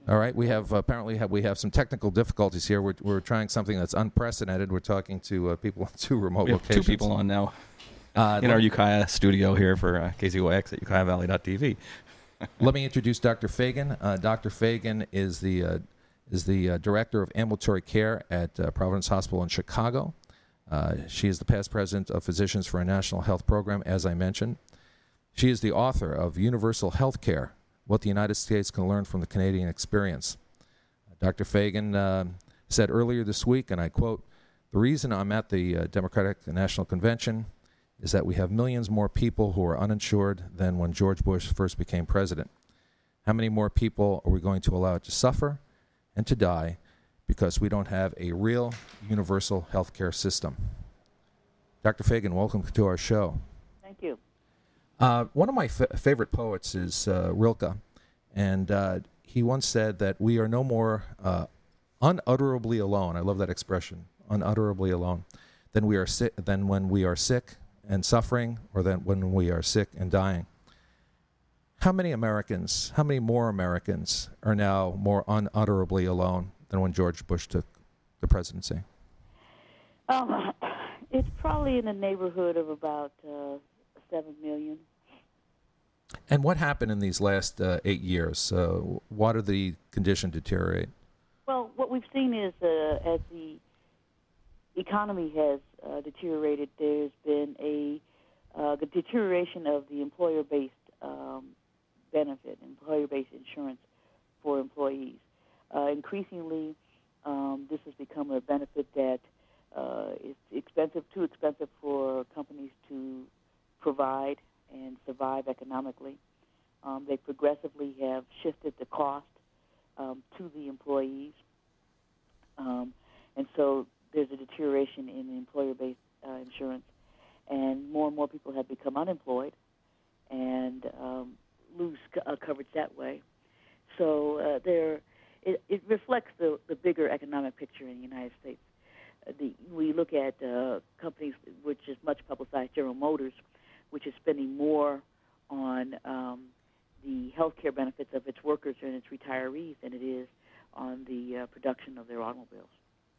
All right, we have we have some technical difficulties here. We're trying something that's unprecedented. We're talking to people in two remote We have locations. two people on now in our Ukiah studio here for KZYX at UkiahValley.tv. Let me introduce Dr. Fagan. Dr. Fagan is the director of ambulatory care at Providence Hospital in Chicago. She is the past president of Physicians for a National Health Program, as I mentioned. She is the author of Universal Health Care, What the United States Can Learn from the Canadian Experience. Dr. Fagan said earlier this week, and I quote, "The reason I'm at the Democratic National Convention is that we have millions more people who are uninsured than when George Bush first became president. How many more people are we going to allow to suffer and to die because we don't have a real universal health care system?" Dr. Fagan, welcome to our show. Thank you. One of my favorite poets is Rilke, and he once said that we are no more unutterably alone. I love that expression, unutterably alone, than when we are sick and suffering, or than when we are sick and dying. How many more Americans are now more unutterably alone than when George Bush took the presidency? It's probably in the neighborhood of about 7 million. And what happened in these last 8 years? Why did the condition deteriorate? Well, what we've seen is as the economy has deteriorated, there's been the deterioration of the employer-based benefit, employer-based insurance for employees. Increasingly, this has become a benefit that is too expensive for companies to provide and survive economically. They progressively have shifted the cost to the employees. And so there's a deterioration in the employer-based insurance. And more people have become unemployed and lose coverage that way. So it reflects the bigger economic picture in the United States. We look at companies which is much publicized, General Motors, which is spending more on the health care benefits of its workers and its retirees than it is on the production of their automobiles.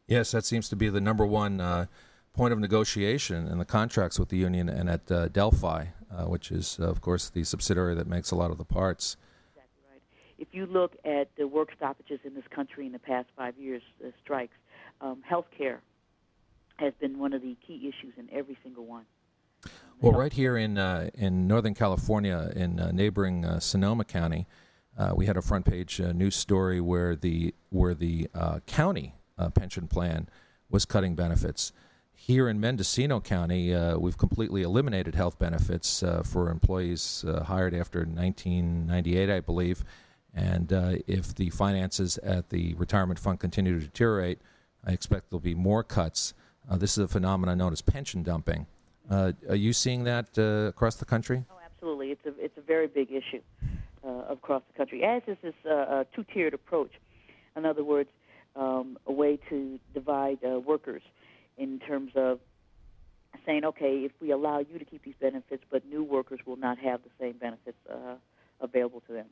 Yes, that seems to be the number one point of negotiation in the contracts with the union and at Delphi, which is, of course, the subsidiary that makes a lot of the parts. Exactly right. If you look at the work stoppages in this country in the past 5 years, the strikes, health care has been one of the key issues in every single one. Well, right here in Northern California, in neighboring Sonoma County, we had a front page news story where the county pension plan was cutting benefits. Here in Mendocino County, we've completely eliminated health benefits for employees hired after 1998, I believe. And if the finances at the retirement fund continue to deteriorate, I expect there'll be more cuts. This is a phenomenon known as pension dumping. Are you seeing that across the country? Oh, absolutely. It's a very big issue across the country, as is this two-tiered approach. In other words, a way to divide workers in terms of saying, okay, if we allow you to keep these benefits, but new workers will not have the same benefits available to them.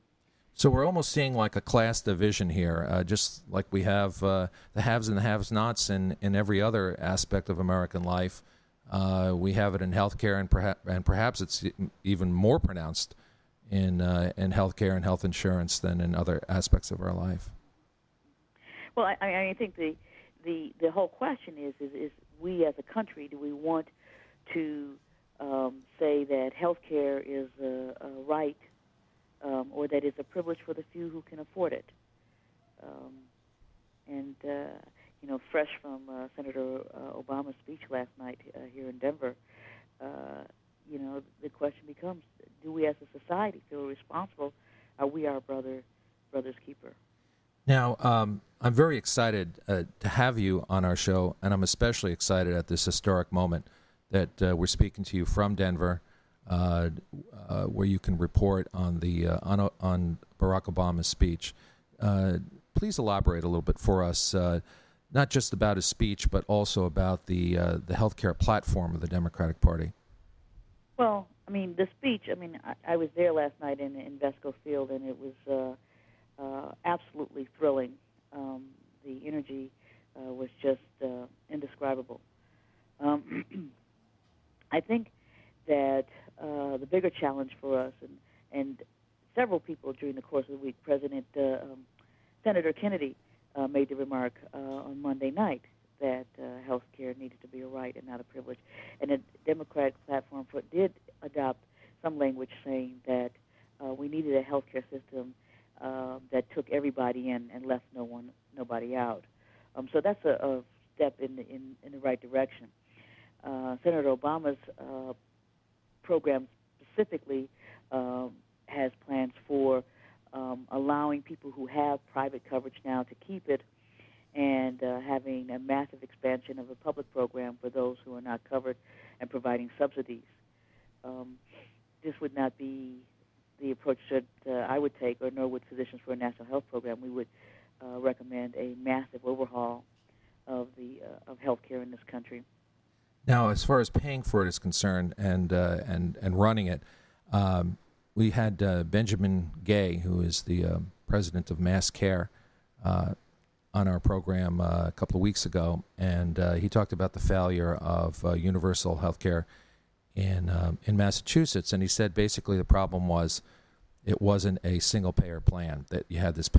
So we're almost seeing like a class division here, just like we have the haves and the have-nots in every other aspect of American life. We have it in healthcare, and perhaps it's even more pronounced in healthcare and health insurance than in other aspects of our life. Well, I think the whole question is we as a country, do we want to say that healthcare is a right or that it's a privilege for the few who can afford it? Fresh from Senator Obama's speech last night here in Denver, the question becomes, do we as a society feel responsible? Are we our brother's keeper? Now, I'm very excited to have you on our show, and I'm especially excited at this historic moment that we're speaking to you from Denver, where you can report on on Barack Obama's speech. Please elaborate a little bit for us, not just about his speech, but also about the healthcare platform of the Democratic Party. Well, I mean, the speech. I mean, I was there last night in Vesco Field, and it was absolutely thrilling. The energy was just indescribable. I think that the bigger challenge for us, and several people during the course of the week, Senator Kennedy made the remark on Monday night that health care needed to be a right and not a privilege. And the Democratic platform did adopt some language saying that we needed a health care system that took everybody in and left nobody out. So that's a step in the right direction. Senator Obama's program specifically has plans for allowing people who have private coverage now to keep it, and having a massive expansion of a public program for those who are not covered and providing subsidies. This would not be the approach that I would take, or nor would Physicians for a National Health Program. We would recommend a massive overhaul of health care in this country. Now, as far as paying for it is concerned and running it, we had Benjamin Gay, who is the president of Mass Care, on our program a couple of weeks ago, and he talked about the failure of universal health care in Massachusetts, and he said basically the problem was it wasn't a single-payer plan, that you had this